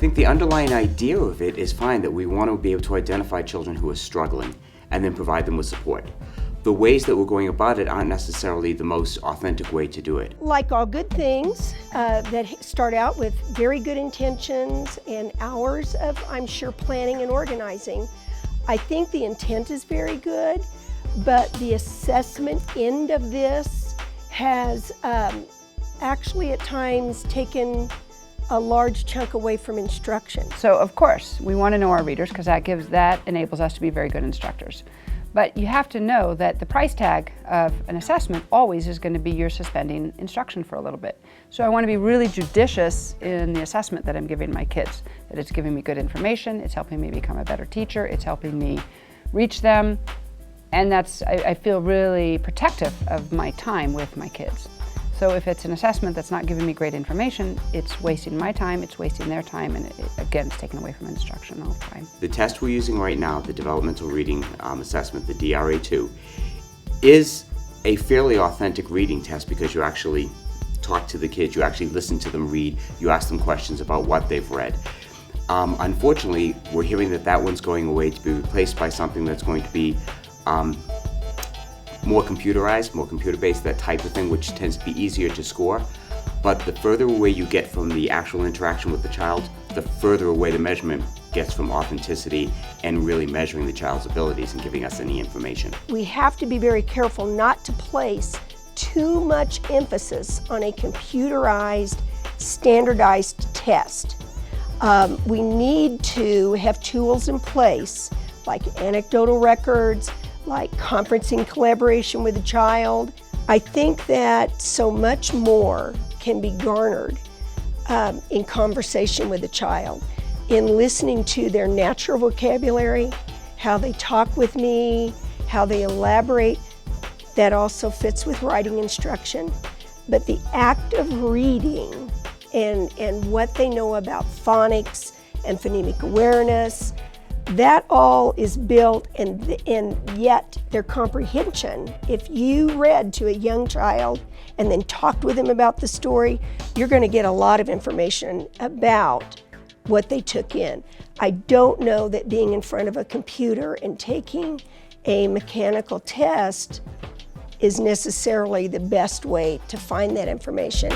think the underlying idea of it is fine, that we want to be able to identify children who are struggling and then provide them with support. The ways that we're going about it aren't necessarily the most authentic way to do it. Like all good things that start out with very good intentions and hours of, I'm sure, planning and organizing, I think the intent is very good, but the assessment end of this has actually at times taken a large chunk away from instruction. So of course, we want to know our readers because that enables us to be very good instructors. But you have to know that the price tag of an assessment always is going to be you're suspending instruction for a little bit. So I want to be really judicious in the assessment that I'm giving my kids, that it's giving me good information, it's helping me become a better teacher, it's helping me reach them, and I feel really protective of my time with my kids. So if it's an assessment that's not giving me great information, it's wasting my time, it's wasting their time, and again, it's taken away from instruction all the time. The test we're using right now, the Developmental Reading Assessment, the DRA2, is a fairly authentic reading test because you actually talk to the kids, you actually listen to them read, you ask them questions about what they've read. Unfortunately, we're hearing that one's going away to be replaced by something that's going to be more computerized, more computer-based, that type of thing, which tends to be easier to score. But the further away you get from the actual interaction with the child, the further away the measurement gets from authenticity and really measuring the child's abilities and giving us any information. We have to be very careful not to place too much emphasis on a computerized, standardized test. We need to have tools in place like anecdotal records, like conferencing collaboration with the child. I think that so much more can be garnered in conversation with the child, in listening to their natural vocabulary, how they talk with me, how they elaborate. That also fits with writing instruction. But the act of reading and what they know about phonics and phonemic awareness, that all is built, and yet their comprehension, if you read to a young child and then talked with them about the story, you're going to get a lot of information about what they took in. I don't know that being in front of a computer and taking a mechanical test is necessarily the best way to find that information.